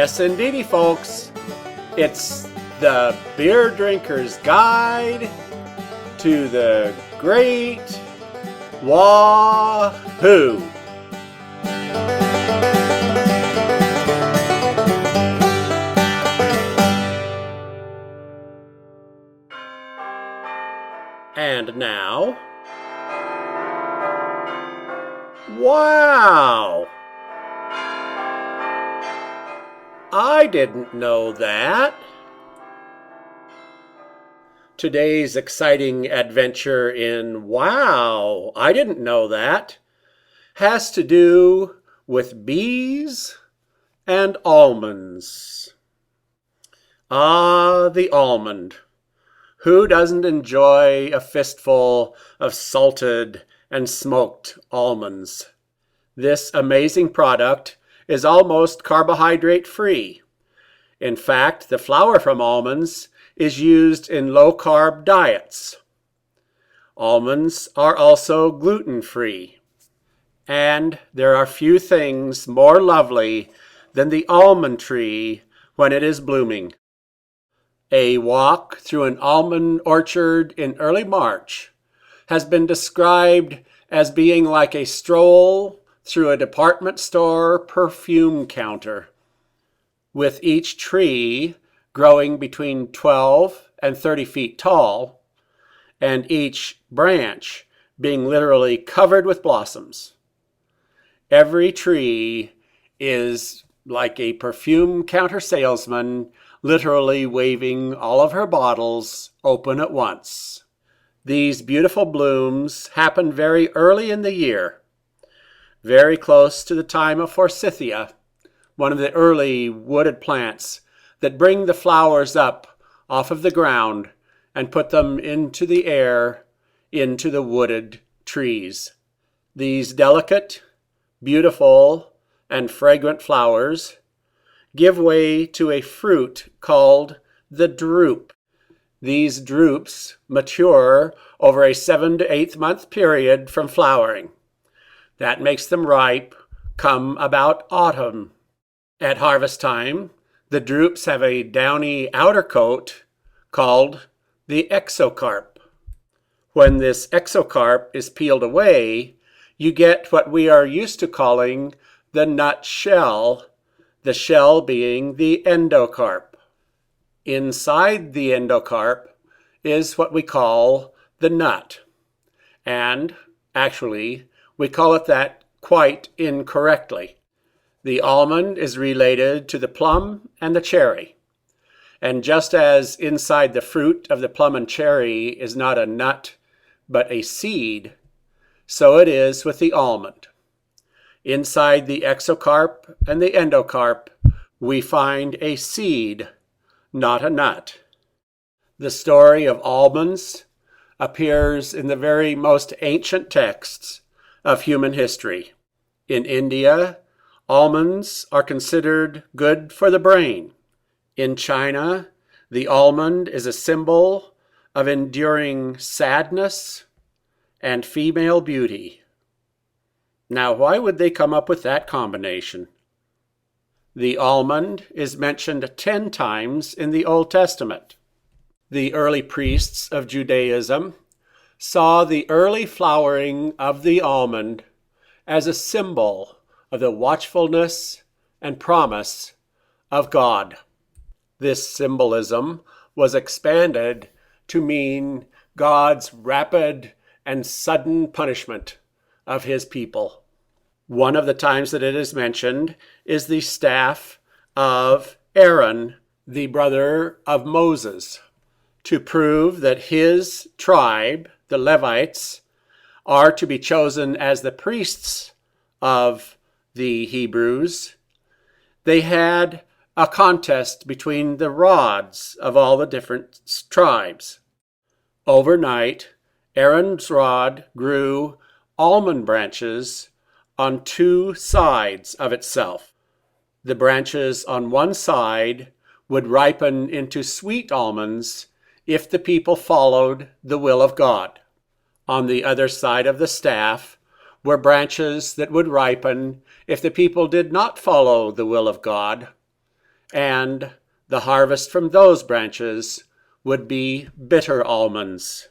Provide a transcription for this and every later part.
Yes, indeedy, folks. It's the Beer Drinker's Guide to the Great Wahoo. And now, wow! I didn't know that. Today's exciting adventure in Wow, I didn't know that has to do with bees and almonds. Ah, the almond. Who doesn't enjoy a fistful of salted and smoked almonds? This amazing product is almost carbohydrate-free. In fact, the flour from almonds is used in low-carb diets. Almonds are also gluten-free. And there are few things more lovely than the almond tree when it is blooming. A walk through an almond orchard in early March has been described as being like a stroll through a department store perfume counter, with each tree growing between 12 and 30 feet tall, and each branch being literally covered with blossoms. Every tree is like a perfume counter salesman, literally waving all of her bottles open at once. These beautiful blooms happen very early in the year, very close to the time of forsythia, one of the early wooded plants that bring the flowers up off of the ground and put them into the air, into the wooded trees. These delicate, beautiful, and fragrant flowers give way to a fruit called the drupe. These drupes mature over a 7 to 8 month period from flowering. That makes them ripe come about autumn. At harvest time, the drupes have a downy outer coat called the exocarp. When this exocarp is peeled away, you get what we are used to calling the nut shell, the shell being the endocarp. Inside the endocarp is what we call the nut, and actually, we call it that quite incorrectly. The almond is related to the plum and the cherry. And just as inside the fruit of the plum and cherry is not a nut, but a seed, so it is with the almond. Inside the exocarp and the endocarp, we find a seed, not a nut. The story of almonds appears in the very most ancient texts of human history. In India, almonds are considered good for the brain. In China, the almond is a symbol of enduring sadness and female beauty. Now, why would they come up with that combination? The almond is mentioned 10 times in the Old Testament. The early priests of Judaism saw the early flowering of the almond as a symbol of the watchfulness and promise of God. This symbolism was expanded to mean God's rapid and sudden punishment of his people. One of the times that it is mentioned is the staff of Aaron, the brother of Moses, to prove that his tribe, the Levites, are to be chosen as the priests of the Hebrews. They had a contest between the rods of all the different tribes. Overnight, Aaron's rod grew almond branches on 2 sides of itself. The branches on one side would ripen into sweet almonds if the people followed the will of God. On the other side of the staff were branches that would ripen if the people did not follow the will of God. and the harvest from those branches would be bitter almonds.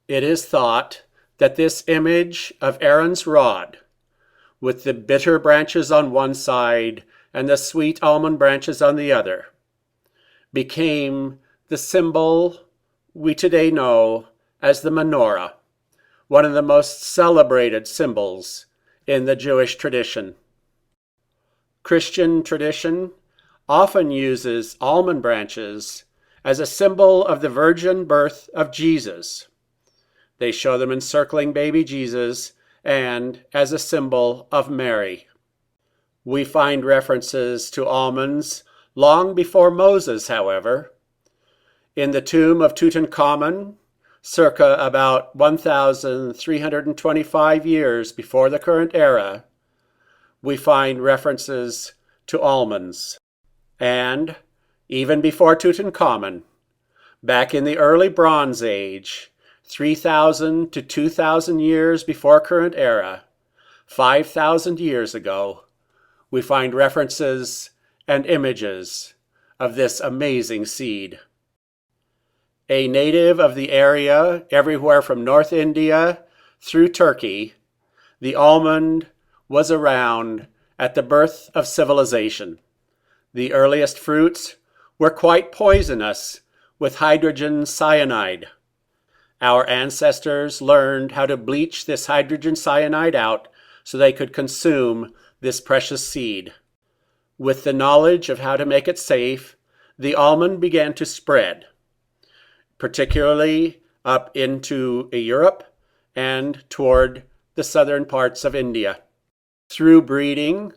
It is thought that this image of Aaron's rod, with the bitter branches on one side and the sweet almond branches on the other, became the symbol we today know as the menorah, one of the most celebrated symbols in the Jewish tradition. Christian tradition often uses almond branches as a symbol of the virgin birth of Jesus. They show them encircling baby Jesus and as a symbol of Mary. We find references to almonds long before Moses, however. In the tomb of Tutankhamun, circa about 1,325 years before the current era, we find references to almonds. And even before Tutankhamun, back in the early Bronze Age, 3,000 to 2,000 years before current era, 5,000 years ago, we find references and images of this amazing seed. A native of the area everywhere from North India through Turkey, the almond was around at the birth of civilization. The earliest fruits were quite poisonous with hydrogen cyanide. Our ancestors learned how to bleach this hydrogen cyanide out so they could consume this precious seed. With the knowledge of how to make it safe, the almond began to spread, particularly up into Europe and toward the southern parts of India. Through breeding,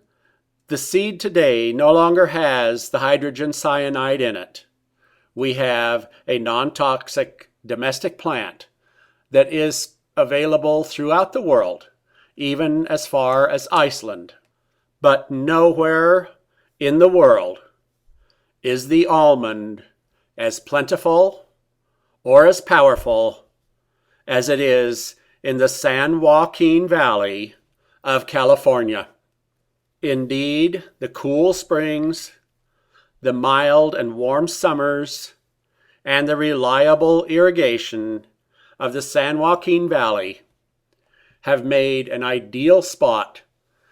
the seed today no longer has the hydrogen cyanide in it. We have a non-toxic domestic plant that is available throughout the world, even as far as Iceland. But nowhere in the world is the almond as plentiful or as powerful as it is in the San Joaquin Valley of California. Indeed, the cool springs, the mild and warm summers, and the reliable irrigation of the San Joaquin Valley have made an ideal spot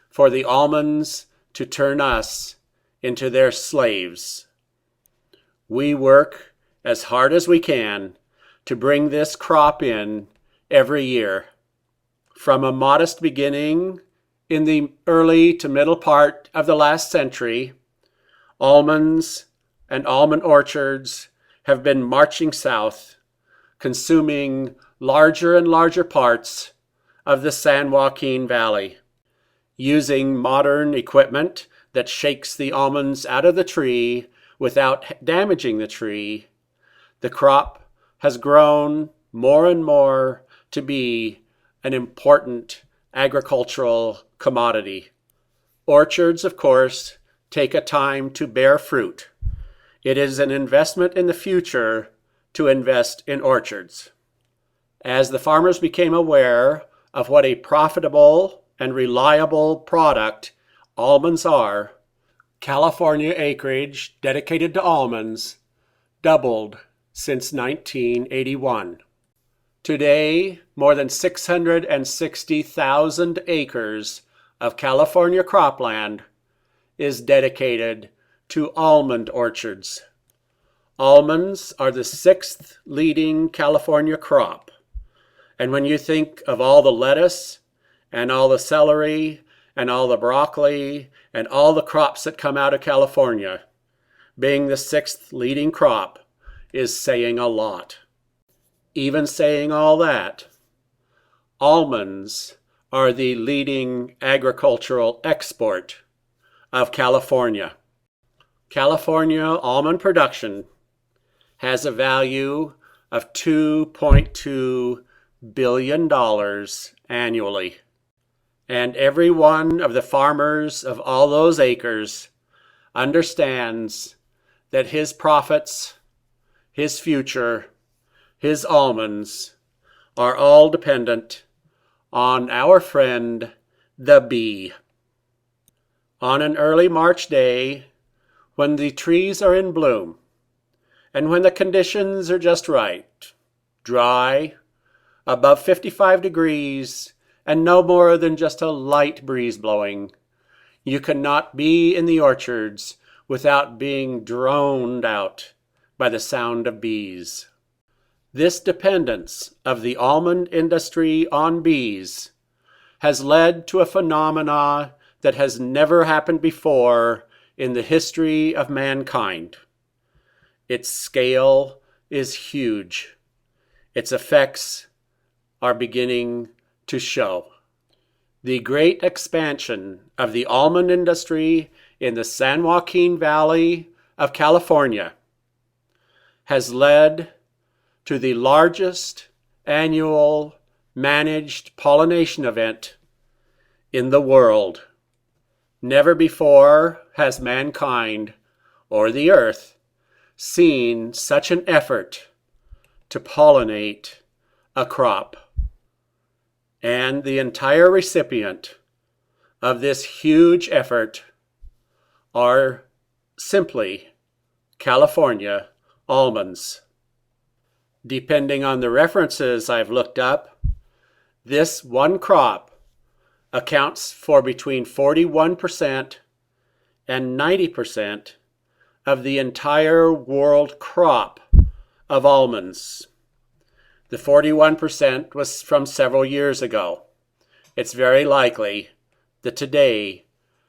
for the almonds to turn us into their slaves. We work as hard as we can to bring this crop in every year. From a modest beginning in the early to middle part of the last century, almonds and almond orchards have been marching south, consuming larger and larger parts of the San Joaquin Valley. Using modern equipment that shakes the almonds out of the tree without damaging the tree, the crop has grown more and more to be an important agricultural commodity. Orchards, of course, take a time to bear fruit. It is an investment in the future to invest in orchards. As the farmers became aware of what a profitable and reliable product almonds are, California acreage dedicated to almonds doubled since 1981. Today, more than 660,000 acres of California cropland is dedicated to almond orchards. Almonds are the 6th leading California crop. And when you think of all the lettuce and all the celery and all the broccoli and all the crops that come out of California, being the 6th leading crop is saying a lot. Even saying all that, almonds are the leading agricultural export of California. California almond production has a value of $2.2 billion annually. And every one of the farmers of all those acres understands that his profits, his future, his almonds are all dependent on our friend, the bee. On an early March day, when the trees are in bloom, and when the conditions are just right, dry, above 55 degrees, and no more than just a light breeze blowing, you cannot be in the orchards without being droned out by the sound of bees. This dependence of the almond industry on bees has led to a phenomena that has never happened before in the history of mankind. Its scale is huge. Its effects are beginning to show. The great expansion of the almond industry in the San Joaquin Valley of California has led to the largest annual managed pollination event in the world. Never before has mankind or the earth seen such an effort to pollinate a crop. And the entire recipient of this huge effort are simply California almonds. Depending on the references I've looked up, this one crop accounts for between 41% and 90% of the entire world crop of almonds. The 41% was from several years ago. It's very likely that today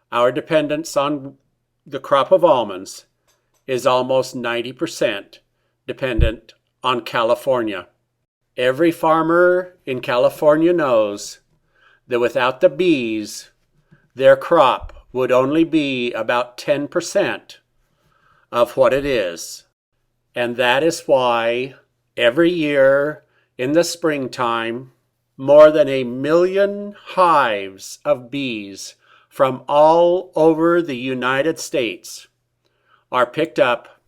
our dependence on the crop of almonds is almost 90% dependent on California. Every farmer in California knows that without the bees, their crop would only be about 10% of what it is. And that is why every year in the springtime, more than 1 million hives of bees from all over the United States are picked up,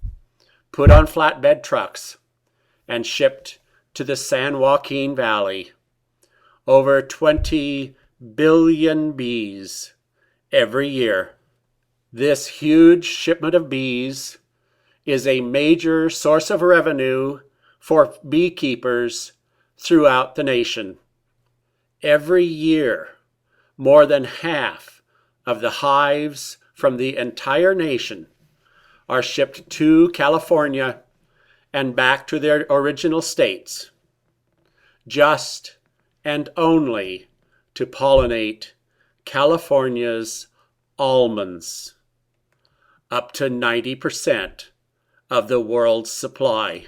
put on flatbed trucks, and shipped to the San Joaquin Valley. Over 20 billion bees every year. This huge shipment of bees is a major source of revenue for beekeepers throughout the nation. Every year, more than half of the hives from the entire nation are shipped to California and back to their original states, just and only to pollinate California's almonds, up to 90% of the world's supply.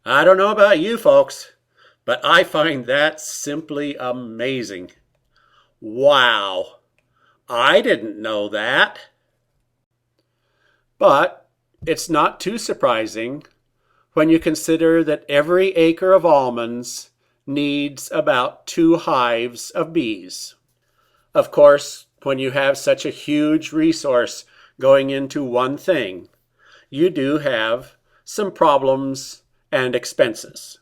I don't know about you folks, but I find that simply amazing. Wow, I didn't know that. But it's not too surprising when you consider that every acre of almonds needs about 2 hives of bees. Of course, when you have such a huge resource going into one thing, you do have some problems and expenses.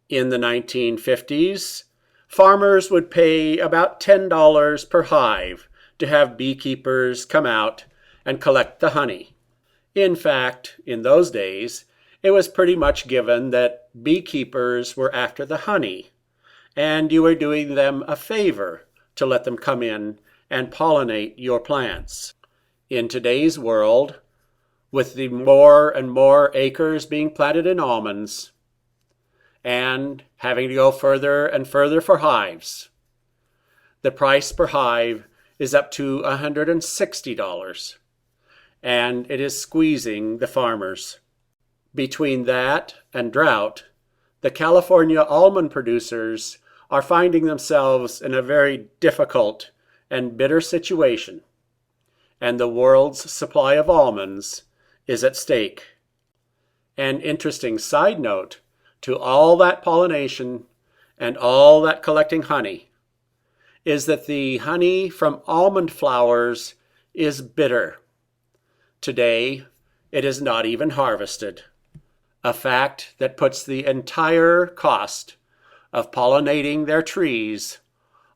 In the 1950s, farmers would pay about $10 per hive to have beekeepers come out and collect the honey. In fact, in those days, it was pretty much given that beekeepers were after the honey, and you were doing them a favor to let them come in and pollinate your plants. In today's world, with the more and more acres being planted in almonds, and having to go further and further for hives, the price per hive is up to $160, and it is squeezing the farmers. Between that and drought, the California almond producers are finding themselves in a very difficult and bitter situation, and the world's supply of almonds is at stake. An interesting side note to all that pollination and all that collecting honey is that the honey from almond flowers is bitter. Today, it is not even harvested, a fact that puts the entire cost of pollinating their trees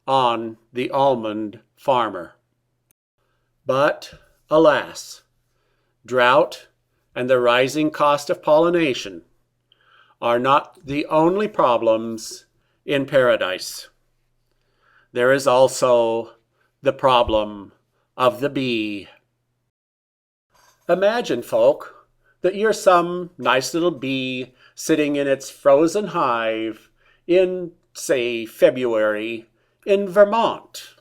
on the almond farmer. But, alas, drought, and the rising cost of pollination are not the only problems in paradise. There is also the problem of the bee. Imagine, folk, that you're some nice little bee sitting in its frozen hive in, say, February in Vermont,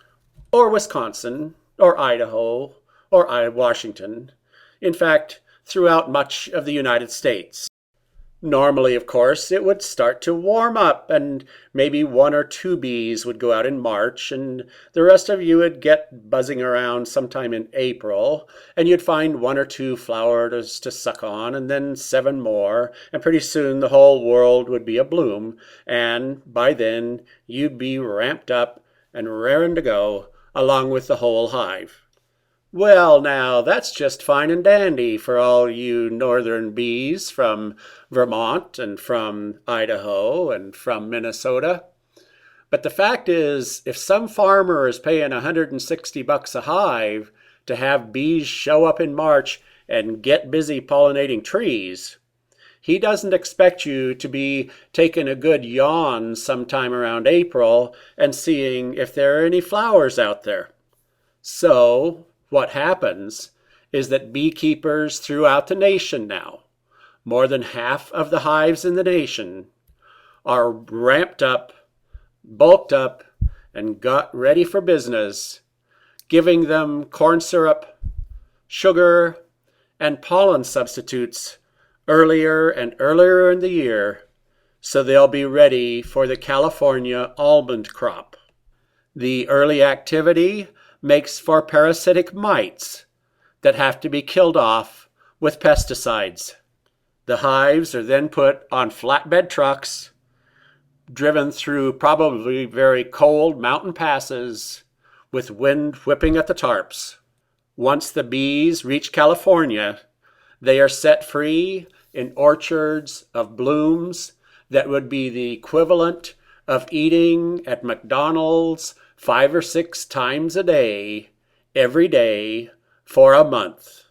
or Wisconsin, or Idaho, or Washington, in fact, throughout much of the United States. Normally, of course, it would start to warm up, and maybe one or two bees would go out in March, and the rest of you would get buzzing around sometime in April, and you'd find one or two flowers to suck on, and then 7 more, and pretty soon the whole world would be abloom, and by then you'd be ramped up and raring to go, along with the whole hive. Well, now, that's just fine and dandy for all you northern bees from Vermont and from Idaho and from Minnesota. But the fact is, if some farmer is paying $160 a hive to have bees show up in March and get busy pollinating trees, he doesn't expect you to be taking a good yawn sometime around April and seeing if there are any flowers out there. So, what happens is that beekeepers throughout the nation now, more than half of the hives in the nation, are ramped up, bulked up, and got ready for business, giving them corn syrup, sugar, and pollen substitutes earlier and earlier in the year, so they'll be ready for the California almond crop. The early activity makes for parasitic mites that have to be killed off with pesticides. The hives are then put on flatbed trucks, driven through probably very cold mountain passes with wind whipping at the tarps. Once the bees reach California, they are set free in orchards of blooms that would be the equivalent of eating at McDonald's 5 or 6 times a day, every day, for a month.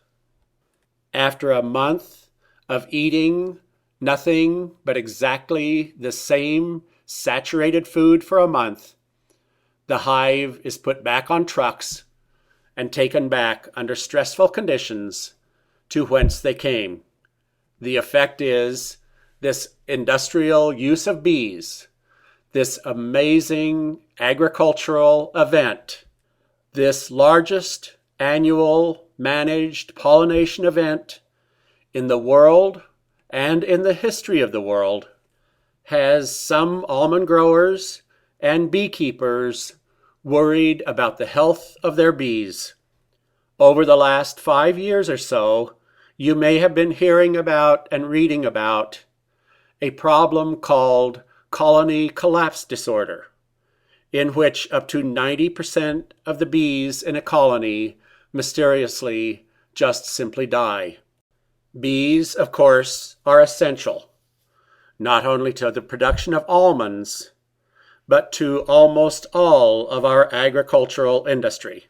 After a month of eating nothing but exactly the same saturated food for a month, the hive is put back on trucks and taken back under stressful conditions to whence they came. The effect is this industrial use of bees, this amazing agricultural event, this largest annual managed pollination event in the world and in the history of the world, has some almond growers and beekeepers worried about the health of their bees. Over the last 5 years or so, you may have been hearing about and reading about a problem called colony collapse disorder, in which up to 90% of the bees in a colony mysteriously just simply die. Bees, of course, are essential, not only to the production of almonds, but to almost all of our agricultural industry.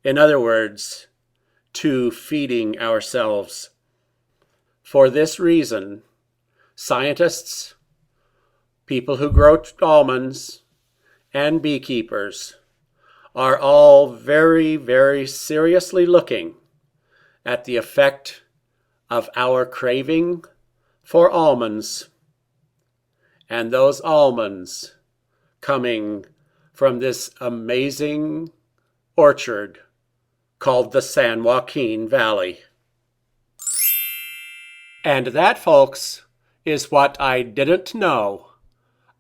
In other words, to feeding ourselves. For this reason, scientists, people who grow almonds, and beekeepers are all very, very seriously looking at the effect of our craving for almonds, and those almonds coming from this amazing orchard called the San Joaquin Valley. And that, folks, is what I didn't know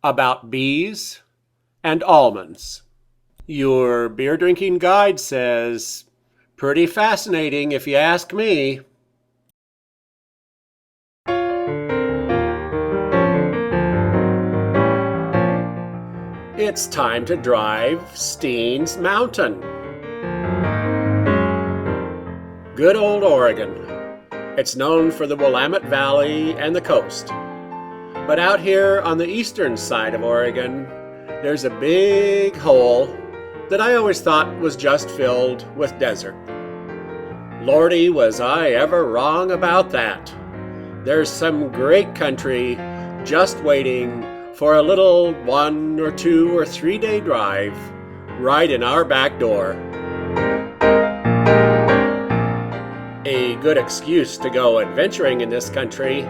about bees and almonds. Your beer drinking guide says, pretty fascinating if you ask me. It's time to drive Steens Mountain. Good old Oregon. It's known for the Willamette Valley and the coast. But out here on the eastern side of Oregon, there's a big hole that I always thought was just filled with desert. Lordy, was I ever wrong about that. There's some great country just waiting for a little 1 or 2 or 3 day drive right in our back door. A good excuse to go adventuring in this country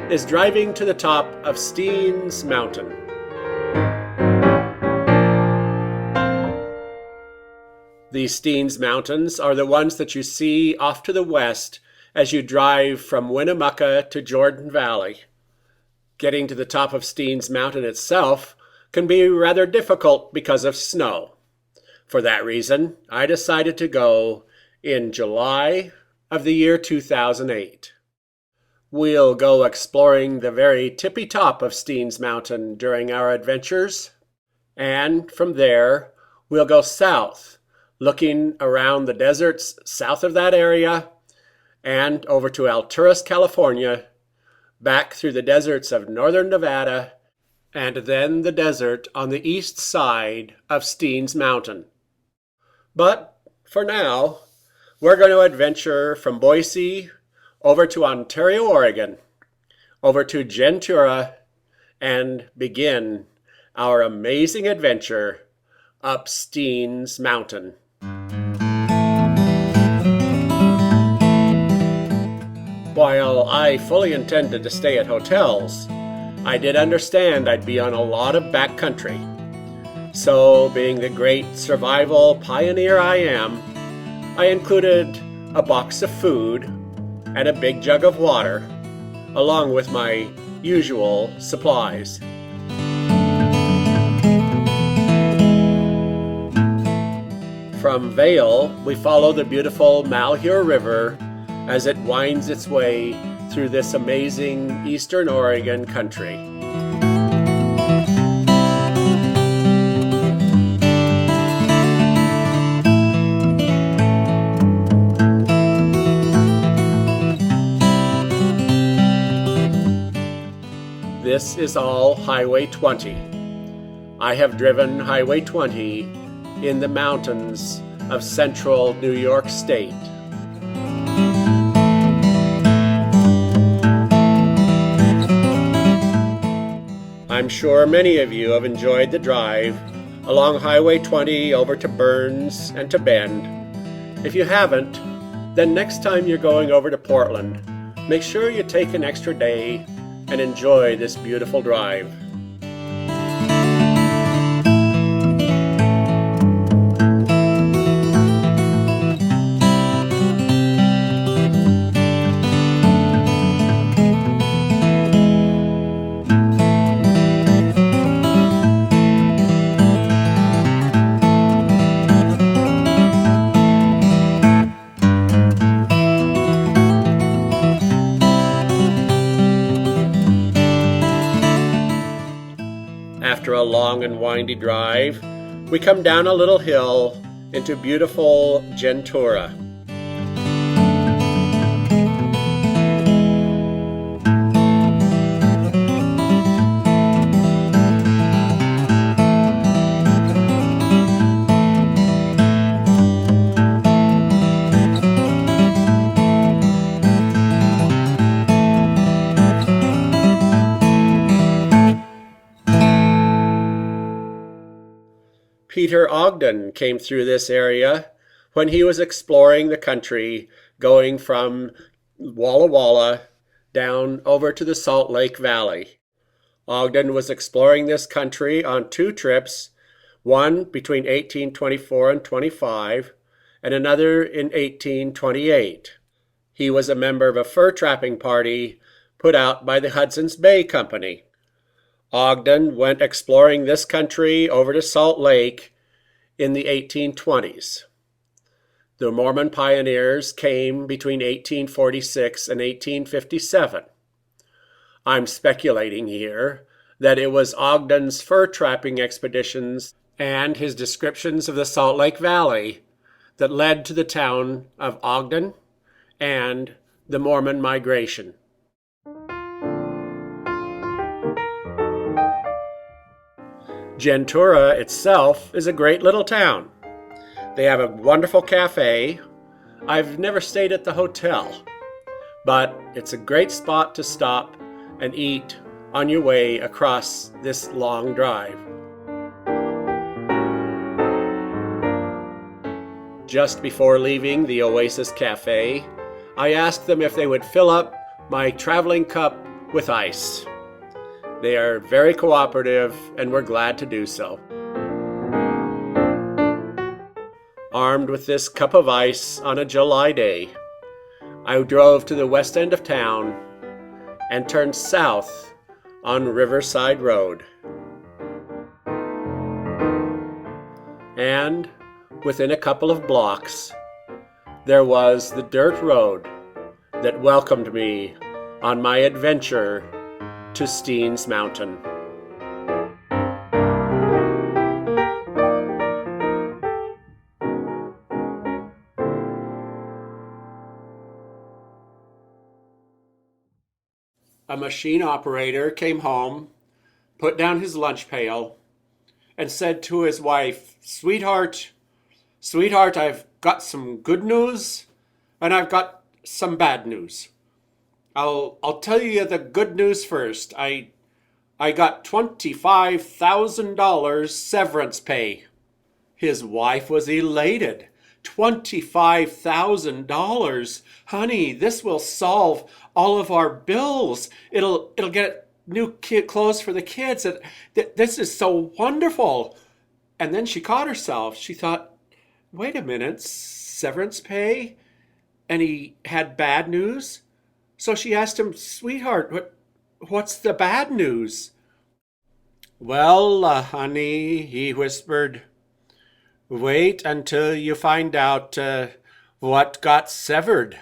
is driving to the top of Steens Mountain. The Steens Mountains are the ones that you see off to the west as you drive from Winnemucca to Jordan Valley. Getting to the top of Steens Mountain itself can be rather difficult because of snow. For that reason, I decided to go in July of the year 2008. We'll go exploring the very tippy top of Steens Mountain during our adventures, and from there we'll go south, looking around the deserts south of that area, and over to Alturas, California, back through the deserts of northern Nevada, and then the desert on the east side of Steens Mountain. But for now, we're going to adventure from Boise over to Ontario, Oregon, over to Juntura, and begin our amazing adventure up Steens Mountain. While I fully intended to stay at hotels, I did understand I'd be on a lot of backcountry. So, being the great survival pioneer I am, I included a box of food and a big jug of water, along with my usual supplies. From Vail, we follow the beautiful Malheur River as it winds its way through this amazing eastern Oregon country. This is all Highway 20. I have driven Highway 20 in the mountains of central New York State. I'm sure many of you have enjoyed the drive along Highway 20 over to Burns and to Bend. If you haven't, then next time you're going over to Portland, make sure you take an extra day and enjoy this beautiful drive. After a long and windy drive, we come down a little hill into beautiful Juntura. Peter Ogden came through this area when he was exploring the country, going from Walla Walla down over to the Salt Lake Valley. Ogden was exploring this country on 2 trips, one between 1824 and 25, and another in 1828. He was a member of a fur trapping party put out by the Hudson's Bay Company. Ogden went exploring this country over to Salt Lake in the 1820s. The Mormon pioneers came between 1846 and 1857. I'm speculating here that it was Ogden's fur trapping expeditions and his descriptions of the Salt Lake Valley that led to the town of Ogden and the Mormon migration. Juntura itself is a great little town. They have a wonderful cafe, I've never stayed at the hotel, but it's a great spot to stop and eat on your way across this long drive. Just before leaving the Oasis Cafe, I asked them if they would fill up my traveling cup with ice. They are very cooperative and were glad to do so. Armed with this cup of ice on a July day, I drove to the west end of town and turned south on Riverside Road. And within a couple of blocks, there was the dirt road that welcomed me on my adventure to Steens Mountain. A machine operator came home, put down his lunch pail, and said to his wife, Sweetheart, I've got some good news and I've got some bad news. I'll tell you the good news first. I got $25,000 severance pay." His wife was elated. $25,000. Honey, this will solve all of our bills. It'll get new clothes for the kids. This is so wonderful. And then she caught herself. She thought, wait a minute, severance pay? And he had bad news? So she asked him, Sweetheart, what's the bad news? Well, honey, he whispered, wait until you find out what got severed.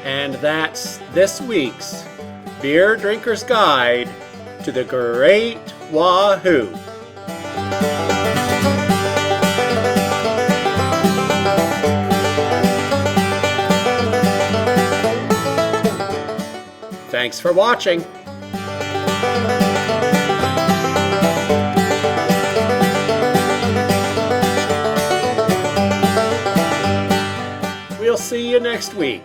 And that's this week's Beer Drinker's Guide to the Great Wahoo. Thanks for watching. We'll see you next week.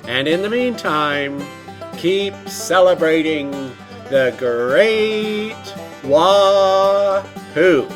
And in the meantime, keep celebrating the Great Wahoo.